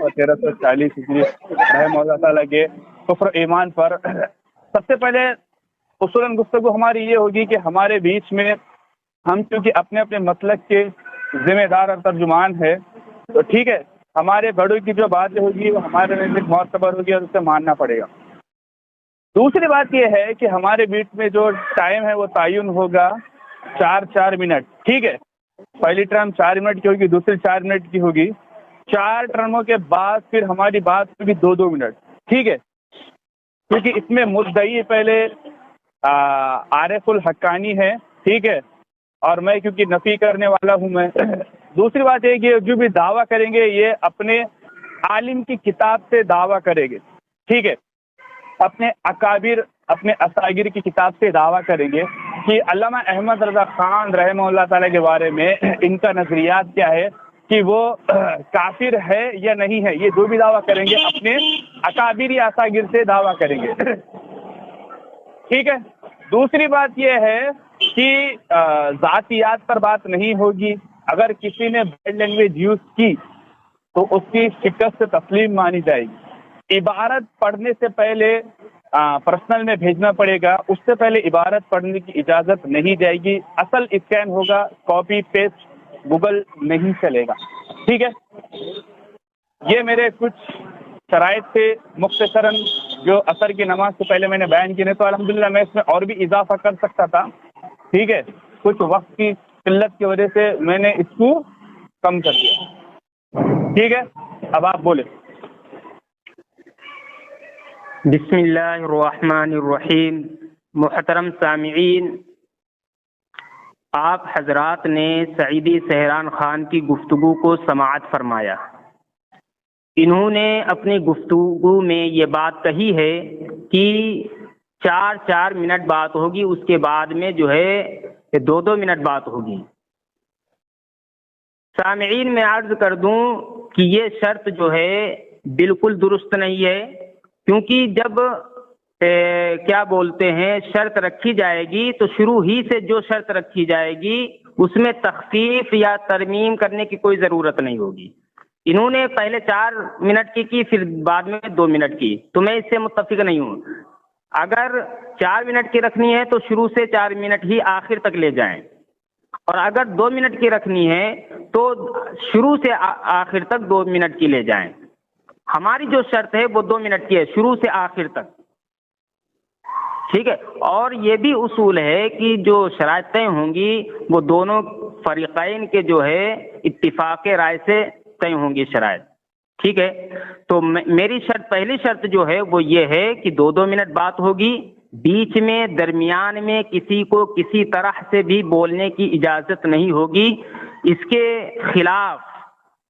اور 1340 ہجری رحمہ اللہ تعالیٰ کے کفر ایمان پر سب سے پہلے اصولاً گفتگو ہماری یہ ہوگی کہ ہمارے بیچ میں ہم چونکہ اپنے اپنے مسلک کے ذمہ دار اور ترجمان ہے تو ٹھیک ہے، ہمارے بڑوں کی جو باتیں ہوگی وہ ہمارے نزدیک معتبر ہوگی اور اسے ماننا پڑے گا۔ دوسری بات یہ ہے کہ ہمارے بیچ میں جو ٹائم ہے وہ تعین ہوگا 4 منٹ، ٹھیک ہے۔ پہلی ٹرم 4 منٹ کی ہوگی، دوسری 4 منٹ کی ہوگی، 4 ٹرموں کے بعد پھر ہماری بات ہوگی 2 منٹ، ٹھیک ہے، کیونکہ اس میں مدعی پہلے عارف الحقانی ہے، ٹھیک ہے، اور میں کیونکہ نفی کرنے والا ہوں میں۔ دوسری بات یہ کہ جو بھی دعویٰ کریں گے یہ اپنے عالم کی کتاب سے دعویٰ کریں گے، ٹھیک ہے، اپنے اکابر اپنے اساگر کی کتاب سے دعویٰ کریں گے کہ علامہ احمد رضا خان رحمہ اللہ تعالیٰ کے بارے میں ان کا نظریات کیا ہے، کہ وہ کافر ہے یا نہیں ہے۔ یہ جو بھی دعویٰ کریں گے اپنے اکابر یا اساگر سے دعویٰ کریں گے، ٹھیک ہے۔ دوسری بات یہ ہے کہ ذاتیات پر بات نہیں ہوگی۔ اگر کسی نے بیڈ لینگویج یوز کی تو اس کی شکست تسلیم مانی جائے گی۔ عبارت پڑھنے سے پہلے پرسنل میں بھیجنا پڑے گا، اس سے پہلے عبارت پڑھنے کی اجازت نہیں جائے گی۔ اصل اسکین ہوگا، کاپی پیسٹ گوگل نہیں چلے گا، ٹھیک ہے۔ یہ میرے کچھ شرائط سے مختصراً جو عصر کی نماز سے پہلے میں نے بیان کیے، تو الحمدللہ میں اس میں اور بھی اضافہ کر سکتا تھا، ٹھیک ہے، کچھ وقت کی قلت کی وجہ سے میں نے اس کو کم کر دیا، ٹھیک ہے۔ اب آپ بولے۔ بسم اللہ الرحمن الرحیم۔ محترم سامعین، آپ حضرات نے سعیدی سہران خان کی گفتگو کو سماعت فرمایا۔ انہوں نے اپنی گفتگو میں یہ بات کہی ہے کہ 4 منٹ بات ہوگی، اس کے بعد میں جو ہے 2 منٹ بات ہوگی۔ سامعین میں عرض کر دوں کہ یہ شرط جو ہے بالکل درست نہیں ہے، کیونکہ جب کیا بولتے ہیں شرط رکھی جائے گی تو شروع ہی سے جو شرط رکھی جائے گی اس میں تخفیف یا ترمیم کرنے کی کوئی ضرورت نہیں ہوگی۔ انہوں نے پہلے 4 منٹ کی پھر بعد میں 2 منٹ کی، تو میں اس سے متفق نہیں ہوں۔ اگر 4 منٹ کی رکھنی ہے تو شروع سے 4 منٹ ہی آخر تک لے جائیں، اور اگر 2 منٹ کی رکھنی ہے تو شروع سے آخر تک 2 منٹ کی لے جائیں۔ ہماری جو شرط ہے وہ 2 منٹ کی ہے، شروع سے آخر تک، ٹھیک ہے۔ اور یہ بھی اصول ہے کہ جو شرائطیں ہوں گی وہ دونوں فریقین کے جو ہے اتفاق رائے سے طے ہوں گی شرائط، ٹھیک ہے۔ تو میری شرط، پہلی شرط جو ہے وہ یہ ہے کہ 2 منٹ بات ہوگی، بیچ میں درمیان میں کسی کو کسی طرح سے بھی بولنے کی اجازت نہیں ہوگی۔ اس کے خلاف،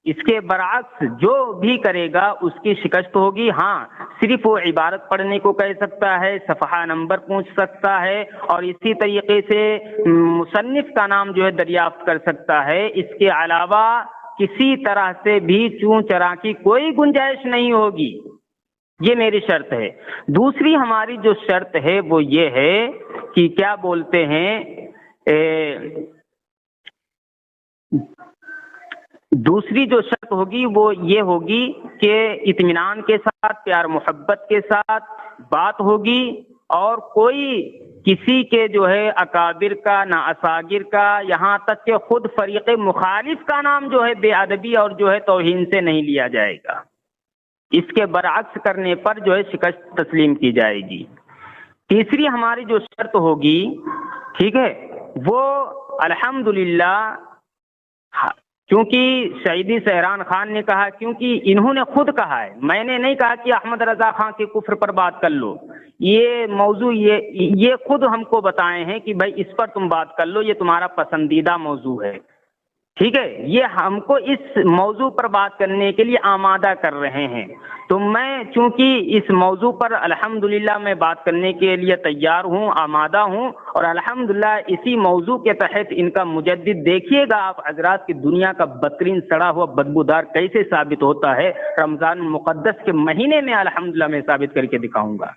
اس کے برعکس جو بھی کرے گا اس کی شکست ہوگی۔ ہاں، صرف وہ عبارت پڑھنے کو کہہ سکتا ہے، صفحہ نمبر پوچھ سکتا ہے، اور اسی طریقے سے مصنف کا نام جو ہے دریافت کر سکتا ہے۔ اس کے علاوہ کسی طرح سے بھی چون چرا کی کوئی گنجائش نہیں ہوگی۔ یہ میری شرط ہے۔ دوسری ہماری جو شرط ہے وہ یہ ہے کہ کیا بولتے ہیں، دوسری جو شرط ہوگی وہ یہ ہوگی کہ اطمینان کے ساتھ، پیار محبت کے ساتھ بات ہوگی، اور کوئی کسی کے جو ہے اکابر کا نہ اساگر کا، یہاں تک کہ خود فریق مخالف کا نام جو ہے بے ادبی اور جو ہے توہین سے نہیں لیا جائے گا۔ اس کے برعکس کرنے پر جو ہے شکست تسلیم کی جائے گی۔ تیسری ہماری جو شرط ہوگی، ٹھیک ہے، وہ الحمدللہ، کیونکہ سعیدی سہران خان نے کہا، کیونکہ انہوں نے خود کہا ہے، میں نے نہیں کہا کہ احمد رضا خان کے کفر پر بات کر لو، یہ موضوع یہ خود ہم کو بتائے ہیں کہ بھائی اس پر تم بات کر لو، یہ تمہارا پسندیدہ موضوع ہے، ٹھیک ہے۔ یہ ہم کو اس موضوع پر بات کرنے کے لیے آمادہ کر رہے ہیں، تو میں چونکہ اس موضوع پر الحمدللہ میں بات کرنے کے لیے تیار ہوں، آمادہ ہوں، اور الحمدللہ اسی موضوع کے تحت ان کا مجدد دیکھیے گا آپ حضرات کی دنیا کا بدترین سڑا ہوا بدبودار کیسے ثابت ہوتا ہے، رمضان مقدس کے مہینے میں الحمدللہ میں ثابت کر کے دکھاؤں گا۔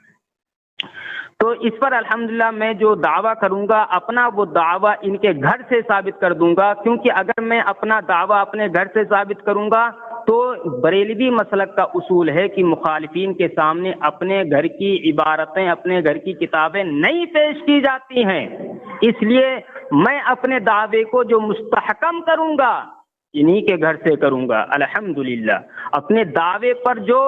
تو اس پر الحمدللہ میں جو دعویٰ کروں گا اپنا، وہ دعویٰ ان کے گھر سے ثابت کر دوں گا، کیونکہ اگر میں اپنا دعویٰ اپنے گھر سے ثابت کروں گا تو بریلوی مسلک کا اصول ہے کہ مخالفین کے سامنے اپنے گھر کی عبارتیں، اپنے گھر کی کتابیں نہیں پیش کی جاتی ہیں، اس لیے میں اپنے دعوے کو جو مستحکم کروں گا انہی کے گھر سے کروں گا الحمدللہ، اپنے دعوے پر جو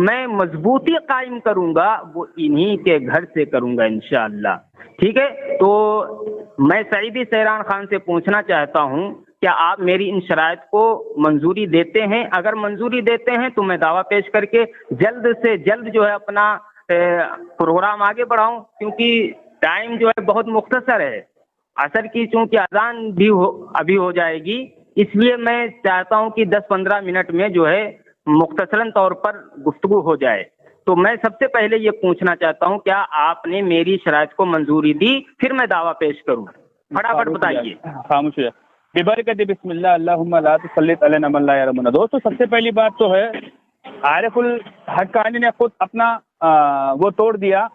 میں مضبوطی قائم کروں گا وہ انہی کے گھر سے کروں گا انشاءاللہ۔ ٹھیک ہے، تو میں سعیدی سیران خان سے پوچھنا چاہتا ہوں کیا آپ میری ان شرائط کو منظوری دیتے ہیں؟ اگر منظوری دیتے ہیں تو میں دعویٰ پیش کر کے جلد سے جلد جو ہے اپنا پروگرام آگے بڑھاؤں، کیونکہ ٹائم جو ہے بہت مختصر ہے، عصر کی چونکہ اذان بھی ابھی ہو جائے گی، اس لیے میں چاہتا ہوں کہ 10-15 منٹ میں جو ہے مختصراً طور پر گفتگو ہو جائے۔ تو میں سب سے پہلے یہ پوچھنا چاہتا ہوں کیا آپ نے میری شرائط کو منظوری دی، پھر میں دعویٰ پیش کروں؟ فٹافٹ بتائیے۔ خاموش ہے ببرکت بسم اللہ اللہم لا تسلط علینا من لا یرحمنا۔ دوستو سب سے پہلی بات تو ہے عارف الحقانی نے خود اپنا وہ توڑ دیا،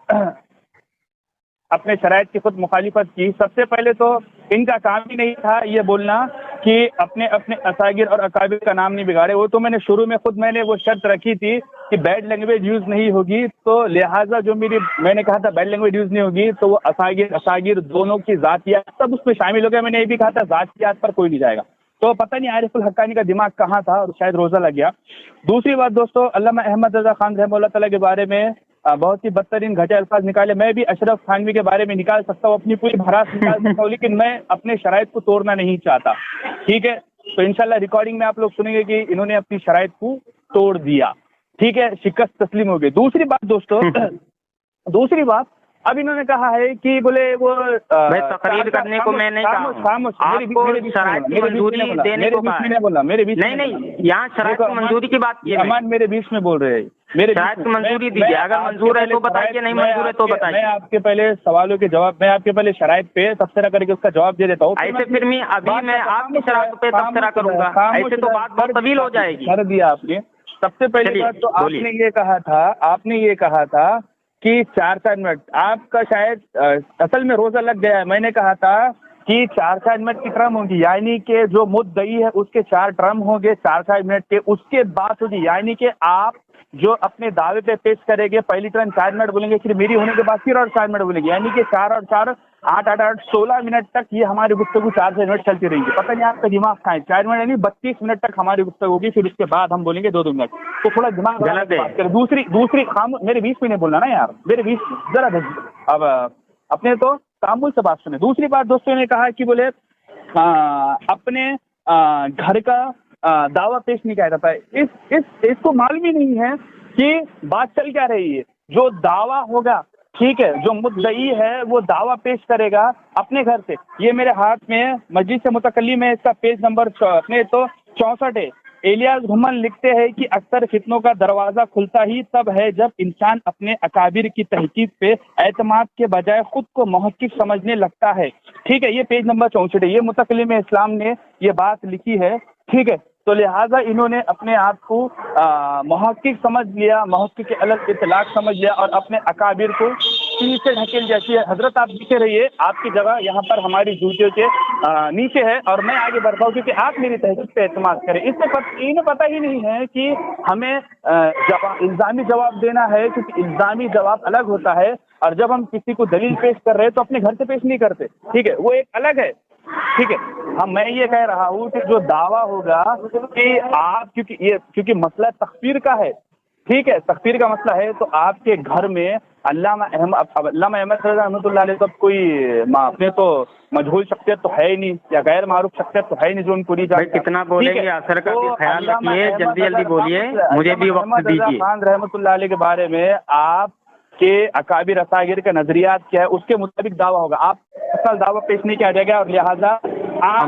اپنے شرائط کی خود مخالفت کی۔ سب سے پہلے تو ان کا کام ہی نہیں تھا یہ بولنا کہ اپنے اساگر اور اکابر کا نام نہیں بگاڑے۔ وہ تو میں نے شروع میں میں نے وہ شرط رکھی تھی کہ بیڈ لینگویج یوز نہیں ہوگی، تو لہٰذا جو میں نے کہا تھا بیڈ لینگویج یوز نہیں ہوگی تو وہ اساگر دونوں کی ذاتیات سب اس میں شامل ہو گئے۔ میں نے یہ بھی کہا تھا ذاتیات پر کوئی نہیں جائے گا، تو پتہ نہیں عارف الحقانی کا دماغ کہاں تھا اور شاید روزہ لگ گیا۔ دوسری بات دوستو، علامہ احمد رضا خان رحمہ اللہ تعالیٰ کے بارے میں بہت ہی بدترین گھٹے الفاظ نکالے۔ میں بھی اشرف تھانوی کے بارے میں نکال سکتا ہوں، اپنی پوری بھراس نکال سکتا ہوں، لیکن میں اپنے شرائط کو توڑنا نہیں چاہتا۔ ٹھیک ہے، تو انشاءاللہ ریکارڈنگ میں آپ لوگ سنیں گے کہ انہوں نے اپنی شرائط کو توڑ دیا۔ ٹھیک ہے، شکست تسلیم ہو گئی۔ دوسری بات دوستو، دوسری بات اب انہوں نے کہا ہے کہ بولے وہ تقریر کرنے کو میں نہیں کہا، آپ کو شرائط کی منظوری دینے کو کہا ہے۔ نہیں، یہاں شرائط کی منظوری کی بات کی امان میرے بیچ میں بول رہے ہیں، شرائط کی منظوری دیجیے، اگر منظور ہے تو بتائیے، نہیں منظور ہے تو بتائیے۔ میں آپ کے پہلے سوالوں کے جواب، میں آپ کے پہلے شرائط پہ تبصرہ کر کے اس کا جواب دے دیتا ہوں، ایسے پھر میں ابھی میں آپ کی شرائط پہ تبصرہ کروں گا، ایسے تو بات بہت طویل ہو جائے گی۔ کر دیا آپ نے۔ سب سے پہلی بات تو آپ نے یہ کہا تھا کہ 4 منٹ آپ کا شاید اصل میں روزہ لگ گیا ہے۔ میں نے کہا تھا کہ 4 منٹ کی ٹرم ہوگی، یعنی کہ جو مدعی ہے اس کے 4 ٹرم ہوں گے 4 منٹ کے، اس کے بعد ہوگی، یعنی کہ آپ جو اپنے دعوے پہ پیش کریں گے پہلی ٹرم 4 منٹ بولیں گے، پھر میری ہونے کے بعد پھر اور 4 منٹ بولیں گے، یعنی کہ 4 اور 4 8 16 منٹ تک یہ ہماری گفتگو 4 منٹ چلتی رہی گی۔ پتہ نہیں آپ کا دماغ کہاں ہے، 4 منٹ یعنی 32 منٹ تک ہماری گفتگو ہوگی، پھر اس کے بعد ہم بولیں گے 2 منٹ، تو تھوڑا دماغ غلط ہے۔ دوسری میرے بیچ میں نہیں بولنا نا یار، میرے بیچ ذرا اب اپنے تو تعامل سے بات سنیں۔ دوسری بات دوستوں نے کہا کہ بولے اپنے گھر کا دعویٰ پیش نہیں کیا جاتا ہے، اس کو معلوم ہی نہیں ہے کہ بات چل کیا رہی ہے۔ جو دعویٰ ہوگا، ٹھیک ہے، جو مدعی ہے وہ دعویٰ پیش کرے گا اپنے گھر سے۔ یہ میرے ہاتھ میں مسجد سے متکلم ہے، اس کا پیج نمبر 64 ہے۔ الیاس گھمن لکھتے ہیں کہ اکثر فتنوں کا دروازہ کھلتا ہی تب ہے جب انسان اپنے اکابر کی تحقیق پہ اعتماد کے بجائے خود کو محقق سمجھنے لگتا ہے۔ ٹھیک ہے، یہ پیج نمبر 64 ہے، یہ متکلم اسلام نے یہ بات لکھی ہے۔ ٹھیک ہے، تو لہٰذا انہوں نے اپنے آپ کو محقق سمجھ لیا، محقق کے الگ اطلاق سمجھ لیا اور اپنے اکابر کو پیچھے ڈھکیل جیسی ہے۔ حضرت آپ پیچھے رہیے، آپ کی جگہ یہاں پر ہماری جوتیوں کے نیچے ہے اور میں آگے بڑھتا ہوں کیونکہ آپ میری تحقیق پہ اعتماد کریں۔ انہیں پتہ ہی نہیں ہے کہ ہمیں الزامی جواب دینا ہے، کیونکہ الزامی جواب الگ ہوتا ہے، اور جب ہم کسی کو دلیل پیش کر رہے ہیں تو اپنے گھر سے پیش نہیں کرتے، ٹھیک ہے، وہ ایک الگ ہے۔ ٹھیک ہے، میں یہ کہہ رہا ہوں کہ جو دعویٰ ہوگا کہ آپ کیونکہ مسئلہ تکفیر کا ہے، ٹھیک ہے، تکفیر کا مسئلہ ہے، تو آپ کے گھر میں علامہ احمد رحمۃ اللہ علیہ تو کوئی اپنے تو مجہول شخصیت تو ہے ہی نہیں، یا غیر معروف شخصیت تو ہے نہیں جو ان کو نہیں جانتا۔ کتنا بولیں گے، اثر کا بھی خیال رکھیے، جلدی بولیے، مجھے بھی وقت دیجیے۔ خان رحمۃ اللہ علیہ کے بارے میں آپ کے اکابر اساگر کے نظریات کیا ہے، اس کے مطابق دعویٰ ہوگا۔ آپ اصل دعویٰ پیش نہیں کیا جائے گا، اور لہٰذا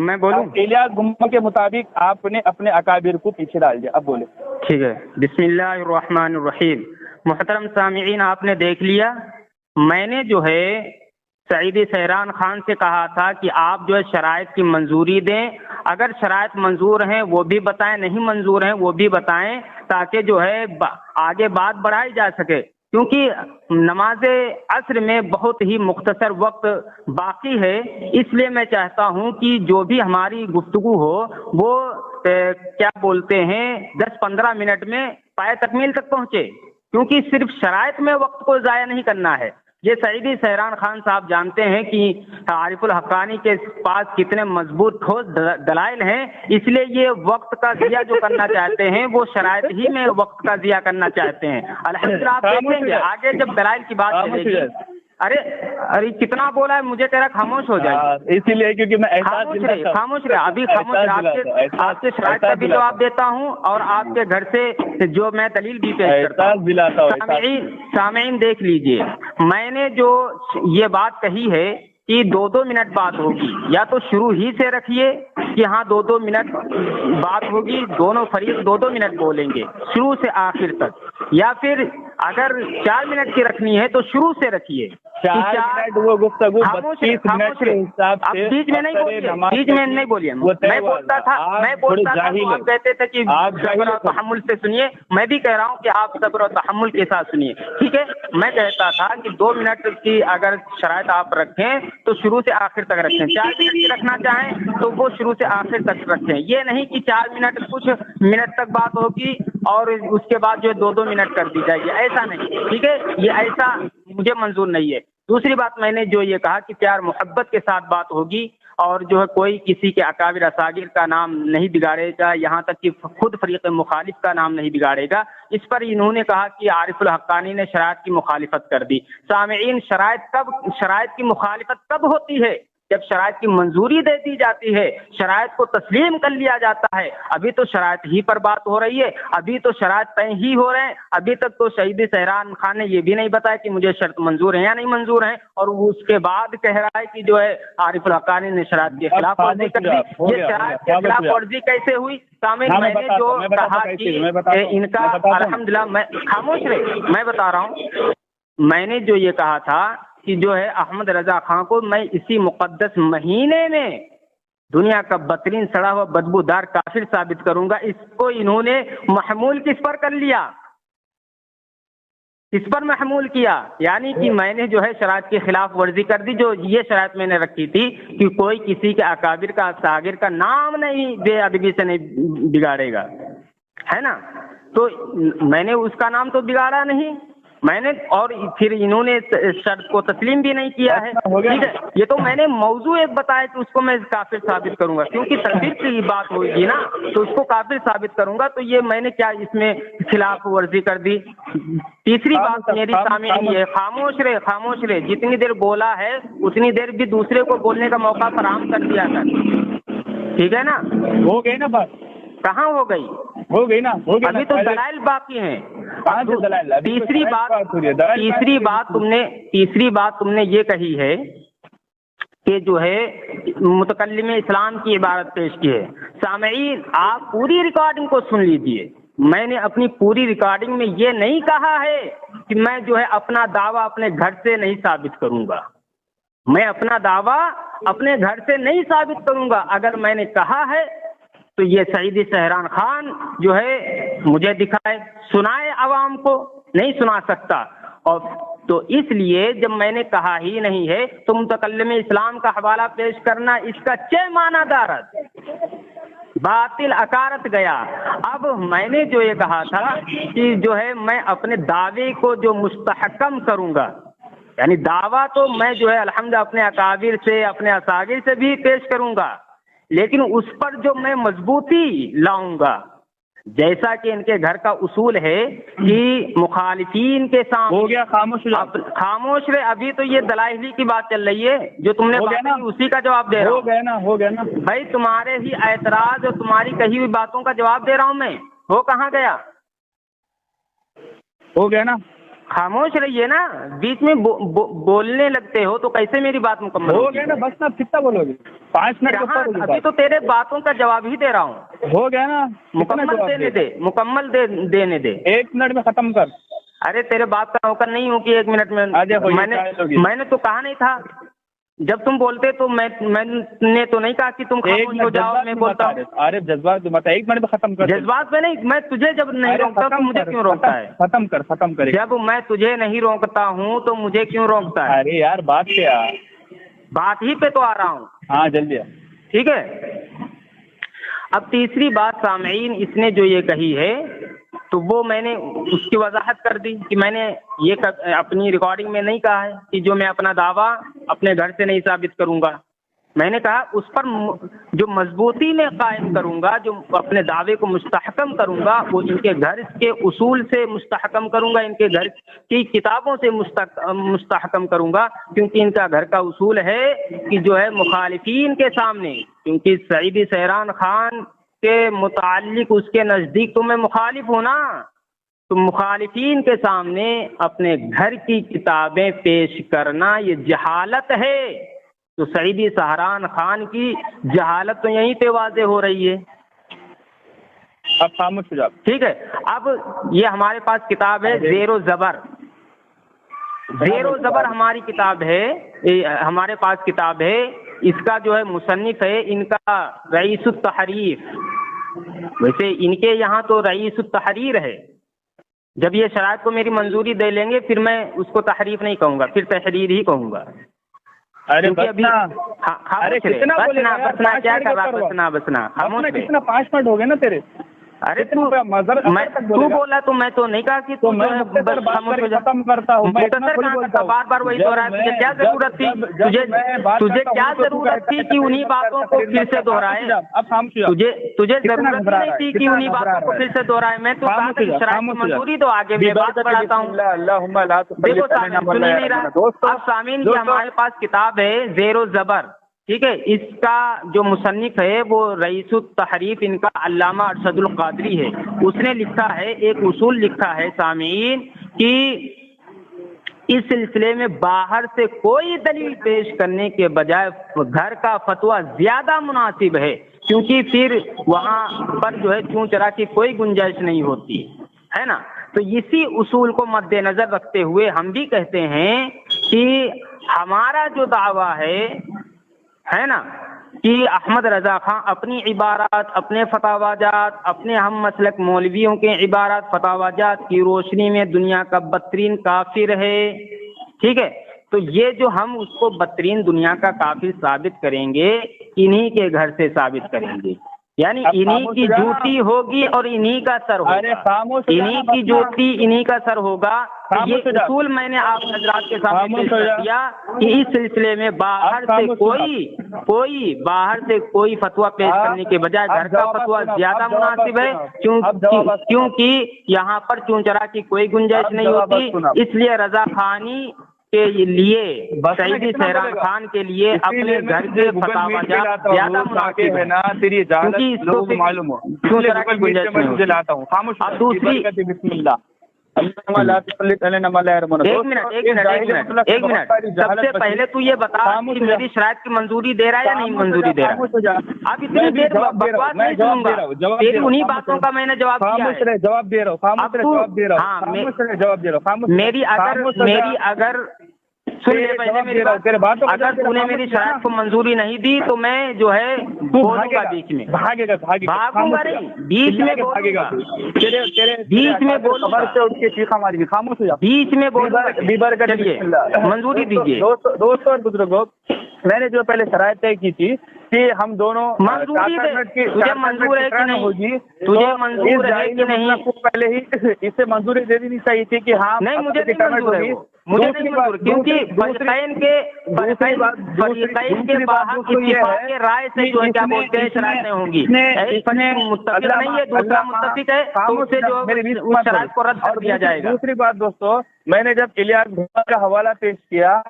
میں بولوں الیاس گھمن کے مطابق آپ نے اپنے اکابر کو پیچھے ڈال دیا۔ اب بولے۔ ٹھیک ہے، بسم اللہ الرحمن الرحیم۔ محترم سامعین، آپ نے دیکھ لیا، میں نے جو ہے سعیدی سیران خان سے کہا تھا کہ آپ جو ہے شرائط کی منظوری دیں، اگر شرائط منظور ہیں وہ بھی بتائیں، نہیں منظور ہیں وہ بھی بتائیں، تاکہ جو ہے آگے بات بڑھائی جا سکے، کیونکہ نماز عصر میں بہت ہی مختصر وقت باقی ہے، اس لیے میں چاہتا ہوں کہ جو بھی ہماری گفتگو ہو وہ کیا بولتے ہیں 10-15 منٹ میں پائے تکمیل تک پہنچے، کیونکہ صرف شرائط میں وقت کو ضائع نہیں کرنا ہے۔ یہ سعیدی سہران خان صاحب جانتے ہیں کہ عارف الحقانی کے پاس کتنے مضبوط ٹھوس دلائل ہیں، اس لیے یہ وقت کا ضیاع جو کرنا چاہتے ہیں وہ شرائط ہی میں وقت کا ضیاع کرنا چاہتے ہیں۔ الحمدللہ آپ دیکھیں گے آگے جب دلائل کی بات چلے گی۔ ارے کتنا بولا ہے، مجھے کہہ رہا خاموش ہو جائے، اسی لیے کیونکہ میں خاموش رہے ابھی خاموش رہے، آپ کے شرائط کا بھی جواب دیتا ہوں اور آپ کے گھر سے جو میں دلیل بھی پیش کرتا ہوں۔ سامعین دیکھ لیجئے، میں نے جو یہ بات کہی ہے کہ 2-2 منٹ بات ہوگی، یا تو شروع ہی سے رکھیے کہ ہاں 2-2 منٹ بات ہوگی، دونوں فریق 2-2 منٹ بولیں گے شروع سے آخر تک، یا پھر اگر 4 منٹ کی رکھنی ہے تو شروع سے رکھیے۔ 4 منٹ وہ گفتگو 32 منٹ کے حساب سے، بیچ میں نہیں بولیے، میں بولتا تھا تو آپ کہتے تھے کہ صبر و تحمل سے سنیے، میں بھی کہہ رہا ہوں کہ آپ صبر و تحمل کے ساتھ سنیے، ٹھیک ہے۔ میں کہتا تھا کہ 2 منٹ کی اگر شرائط آپ رکھیں تو شروع سے آخر تک رکھیں، 4 منٹ کی رکھنا چاہیں تو وہ شروع سے آخر تک رکھیں، یہ نہیں کہ 4 منٹ کچھ منٹ تک بات ہوگی اور اس کے بعد جو ہے 2-2 منٹ کر دی جائے گی، ایسا نہیں، ٹھیک ہے، یہ ایسا مجھے منظور نہیں ہے۔ دوسری بات میں نے جو یہ کہا کہ پیار محبت کے ساتھ بات ہوگی اور جو ہے کوئی کسی کے اکابر اصاغر کا نام نہیں بگاڑے گا، یہاں تک کہ خود فریق مخالف کا نام نہیں بگاڑے گا۔ اس پر انہوں نے کہا کہ عارف الحقانی نے شرائط کی مخالفت کر دی۔ سامعین، شرائط کی مخالفت کب ہوتی ہے؟ جب شرائط کی منظوری دے دی جاتی ہے، شرائط کو تسلیم کر لیا جاتا ہے۔ ابھی تو شرائط ہی پر بات ہو رہی ہے، ابھی تو شرائط طے ہی ہو رہے ہیں، ابھی تک تو شہید سہران خان نے یہ بھی نہیں بتایا کہ مجھے شرط منظور ہے یا نہیں منظور ہے، اور وہ اس کے بعد کہہ رہا ہے کہ جو ہے عارف الحقانی نے شرائط کی خلاف ورزی کر دی۔ یہ شرائط کی خلاف ورزی کیسے ہوئی؟ سامعین، میں نے جو کہا کہ ان کا الحمدللہ، میں خاموش رہے، میں بتا رہا ہوں، میں نے جو یہ کہا تھا کہ جو ہے احمد رضا خان کو میں اسی مقدس مہینے میں دنیا کا بدترین سڑا ہوا بدبودار کافر ثابت کروں گا۔ اس کو انہوں نے محمول کس پر کر لیا؟ اس پر محمول کیا، یعنی کہ میں نے جو ہے شرائط کی خلاف ورزی کر دی۔ جو یہ شرائط میں نے رکھی تھی کہ کوئی کسی کے اکابر کا اصاغر کا نام نہیں بے ادبی سے نہیں بگاڑے گا، ہے نا، تو میں نے اس کا نام تو بگاڑا نہیں، میں نے، اور پھر انہوں نے شرط کو تسلیم بھی نہیں کیا ہے، ٹھیک ہے۔ یہ تو میں نے موضوع ایک بتایا کہ اس کو میں کافر ثابت کروں گا، کیونکہ تکفیر کی بات ہوگی نا تو اس کو کافر ثابت کروں گا، تو یہ میں نے کیا اس میں خلاف ورزی کر دی۔ تیسری بات میری سامعین یہ، خاموش رہے، جتنی دیر بولا ہے اتنی دیر بھی دوسرے کو بولنے کا موقع فراہم کر دیا تھا، ٹھیک ہے نا۔ ہو گئی نا بات؟ کہاں ہو گئی؟ ہو گئی نا، ابھی تو دلائل باقی ہیں۔ تیسری بات تم نے یہ کہی ہے کہ جو ہے متکلم اسلام کی عبارت پیش کی ہے۔ سامعین، آپ پوری ریکارڈنگ کو سن لیجئے، میں نے اپنی پوری ریکارڈنگ میں یہ نہیں کہا ہے کہ میں جو ہے اپنا دعویٰ اپنے گھر سے نہیں ثابت کروں گا، میں اپنا دعویٰ اپنے گھر سے نہیں ثابت کروں گا۔ اگر میں نے کہا ہے تو یہ سعیدی سہران خان جو ہے مجھے دکھائے، سنائے، عوام کو نہیں سنا سکتا، اور تو اس لیے جب میں نے کہا ہی نہیں ہے تو متکلم اسلام کا حوالہ پیش کرنا اس کا چہ معنی دارت باطل اکارت گیا۔ اب میں نے جو یہ کہا تھا کہ جو ہے میں اپنے دعوے کو جو مستحکم کروں گا، یعنی دعویٰ تو میں جو ہے الحمدللہ اپنے اکابر سے، اپنے اصاغر سے بھی پیش کروں گا، لیکن اس پر جو میں مضبوطی لاؤں گا، جیسا کہ ان کے گھر کا اصول ہے کہ مخالفین کے سامنے ہو گیا، خاموش رہے۔ ابھی تو یہ دلائلی کی بات چل رہی ہے، جو تم نے بات کی اسی کا جواب دے رہا ہوں۔ ہو گیا نا بھائی، تمہارے ہی اعتراض اور تمہاری کہی ہوئی باتوں کا جواب دے رہا ہوں میں، ہو کہاں گیا؟ ہو گیا نا، خاموش رہیے نا، بیچ میں بولنے لگتے ہو تو کیسے میری بات مکمل ہو گیا نا، بس نا، کتنا بولو گے؟ 5 منٹ ابھی تو تیرے باتوں کا جواب ہی دے رہا ہوں۔ ہو گیا نا، مکمل دینے دے 1 منٹ میں ختم کر۔ ارے تیرے بات کا نوکر نہیں ہوں کہ 1 منٹ میں، میں نے تو کہا نہیں تھا، جب تم بولتے تو میں نے تو نہیں کہا کہ تم خاموش ہو جاؤ، میں بولتا ہوں۔ ارے جذبات مت، 1 منٹ میں ختم کر۔ جذبات میں نہیں، میں تجھے جب نہیں روکتا تو مجھے کیوں روکتا ہے؟ ختم کر۔ جب میں تجھے نہیں روکتا ہوں تو مجھے کیوں روکتا ہے؟ ارے یار، بات کیا، بات ہی پہ تو آ رہا ہوں۔ ہاں جلدی، ٹھیک ہے۔ اب تیسری بات سامعین اس نے جو یہ کہی ہے تو وہ میں نے اس کی وضاحت کر دی کہ میں نے یہ اپنی ریکارڈنگ میں نہیں کہا ہے کہ جو میں اپنا دعویٰ اپنے گھر سے نہیں ثابت کروں گا. میں نے کہا اس پر جو مضبوطی میں قائم کروں گا، جو اپنے دعوے کو مستحکم کروں گا، وہ ان کے گھر کے اصول سے مستحکم کروں گا، ان کے گھر کی کتابوں سے مستحکم کروں گا، کیونکہ ان کا گھر کا اصول ہے کہ جو ہے مخالفین کے سامنے، کیونکہ سعیدی سہران خان کے متعلق اس کے نزدیک تو میں مخالف ہوں نا، تو مخالفین کے سامنے اپنے گھر کی کتابیں پیش کرنا یہ جہالت ہے. تو سعیدی سہران خان کی جہالت تو یہیں پہ واضح ہو رہی ہے. اب خاموش ہو جاؤ. ٹھیک ہے. اب یہ ہمارے پاس کتاب ہے زیر و زبر. زیر و زبر ہماری کتاب ہے، ہمارے پاس کتاب ہے. اس کا جو ہے مصنف ہے ان کا رئیس التحریر. ویسے ان کے یہاں تو رئیس التحریر ہے. جب یہ شرائط کو میری منظوری دے لیں گے پھر میں اس کو تحریف نہیں کہوں گا، پھر تحریر ہی کہوں گا. ارے بسنا، ارے کتنا بولے گا یار؟ بسنا کیا کر رہا؟ بسنا کتنا 5 منٹ ہو گئے نا تیرے. ارے تو بولا تو میں تو نہیں کہا کہ تو میں ختم کرتا ہوں. بار بار وہی دوہرایا. تجھے کیا ضرورت تھی؟ تجھے کیا ضرورت تھی کہ انہی باتوں کو پھر سے دوہرائے؟ تجھے ضرورت نہیں تھی کہ انہی باتوں کو پھر سے دوہرائے. میں تو شرائط منظوری تو آگے میں بات بڑھاتا ہوں. دیکھو سن ہی نہیں رہا. اب سامعین کی ہمارے پاس کتاب ہے زیر و زبر. ٹھیک ہے. اس کا جو مصنف ہے وہ رئیس التحریف ان کا علامہ ارشد القادری ہے. اس نے لکھا ہے، ایک اصول لکھا ہے سامعین کہ اس سلسلے میں باہر سے کوئی دلیل پیش کرنے کے بجائے گھر کا فتویٰ زیادہ مناسب ہے، کیونکہ پھر وہاں پر جو ہے چون چرا کی کوئی گنجائش نہیں ہوتی ہے نا. تو اسی اصول کو مد نظر رکھتے ہوئے ہم بھی کہتے ہیں کہ ہمارا جو دعویٰ ہے نا کہ احمد رضا خان اپنی عبارات، اپنے فتاوی جات، اپنے ہم مسلک مولویوں کے عبارات فتاوی جات کی روشنی میں دنیا کا بدترین کافر ہے. ٹھیک ہے. تو یہ جو ہم اس کو بدترین دنیا کا کافر ثابت کریں گے انہی کے گھر سے ثابت کریں گے، یعنی انہی کی جوتی ہوگی اور انہی کا سر ہوگا. انہی کی جوتی انہی کا سر ہوگا. یہ اصول میں نے آپ حضرات کے سامنے پیش کر دیا کہ اس سلسلے میں باہر سے کوئی فتویٰ پیش کرنے کے بجائے گھر کا فتویٰ زیادہ مناسب ہے، کیونکہ یہاں پر چون چرا کی کوئی گنجائش نہیں ہوتی. اس لیے رضا خانی کے لیے، سعیدی سہران خان کے لیے اپنے گھر کے فتاوی جات زیادہ مناسب ہے نا، کیونکہ اس کو معلوم ہو چون چرا کی گنجائش نہیں ہوتی. اب دوسری ایک منٹ سب سے پہلے تو یہ بتا کہ میری شرائط کی منظوری دے رہا ہے یا نہیں منظوری دے رہا ہے؟ اب اتنی دیر بکواس نہیں سنوں گا، تیری انہی باتوں کا میں نے جواب دیا ہے. میری اگر سن لے پہلے میری بات. اگر تو نے میری شرائط کو منظوری نہیں دی تو میں جو ہے بولوں گا بیچ میں، بھاگوں گا نہیں، بیچ میں بولوں گا، بیچ میں بولوں گا، بیچ میں بولوں گا. چلیے منظوری دیجیے. دوستوں اور بزرگوں، میں نے جو پہلے شرائط طے کی تھی کہ ہم دونوں منظوری دے. تجھے منظور ہے کہ نہیں؟ تجھے منظور ہے کہ نہیں؟ پہلے ہی اس سے منظوری دے دینی چاہیے تھی کہ ہاں نہیں، مجھے نہیں منظور ہے، مجھے نہیں منظور، کیونکہ فریقین کے باہر اتفاق کے رائے سے جو ہے کیا بولتے ہیں شرائطیں ہوں گی. متفق نہیں ہے، دوسرا متفق ہے تو اسے جو اس شرائط کو رد کر دیا جائے گا. دوسری بات دوستو، میں نے جب الیاس بھٹو کا حوالہ پیش کیا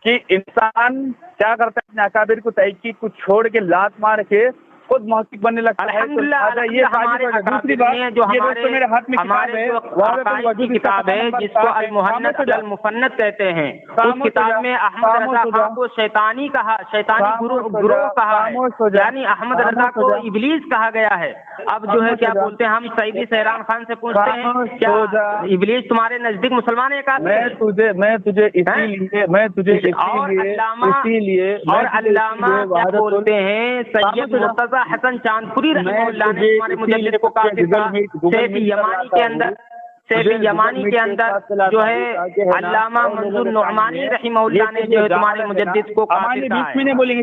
کہ انسان کیا کرتا ہے اپنے اکابر کو تحقیق کو چھوڑ کے لات مار کے خود محقق بننے لگتا ہے. دوسری بات جو میرے ہاتھ میں کتاب ہے جس کو المحنت المفنت کہتے ہیں، اس کتاب میں احمد رضا خان کو شیطانی گروہ کہا ہے، یعنی احمد رضا کو ابلیس کہا گیا ہے. اب جو ہے کیا بولتے ہیں، ہم سعیدی سہران خان سے پوچھتے ہیں کیا ابلیس تمہارے نزدیک مسلمان ہے؟ میں تجھے اور علامہ کیا بولتے ہیں سید مرتضی حسن چاندپوری رحمہ اللہ نے ہمارے مجدد کو کافر کہا. سیف یمانی کے اندر جو ہے علامہ منظور نعمانی رحمہ اللہ نے جو ہے تمہارے مجدد کو کافر کہا ہے. بولیں گے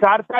4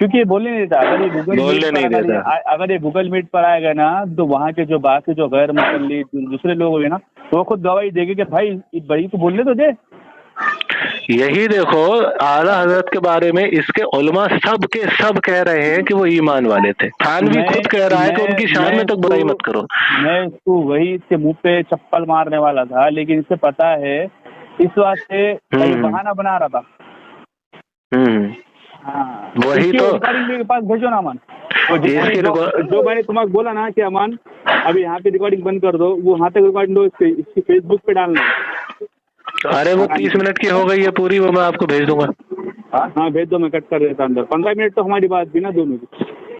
کیونکہ یہ بولنے نہیں دیتا. اگر یہ گوگل میٹ پر آئے گا نا تو وہاں کے جو باقی جو غیر مقلد دوسرے لوگ ہوئے نا وہ خود گواہی دے گے کہ بھائی بڑی کو بولنے تو دے. یہی دیکھو اعلیٰ حضرت کے بارے میں اس کے علماء سب کے سب کہہ رہے ہیں کہ وہ ایمان والے تھے. تھانوی خود کہہ رہا ہے کہ ان کی شان میں تک برائی مت کرو. میں اس کو وہی اس کے منہ پہ چپل مارنے والا تھا لیکن اسے پتا ہے اس واسطے بہانہ بنا رہا تھا. وہی تو میرے پاس بھیجو نا امان, جو میں نے تمہیں بولا نا کہ امان ابھی یہاں پہ ریکارڈنگ بند کر دو, وہ وہاں تک ریکارڈنگ دو, اس کی فیس بک پہ ڈالنا. ارے وہ 30 منٹ کی ہو گئی ہے پوری, وہ میں آپ کو بھیج دوں گا. ہاں بھیج دو, میں کٹ کر دیتا اندر. 15 منٹ تو ہماری بات بھی نا دونوں کی.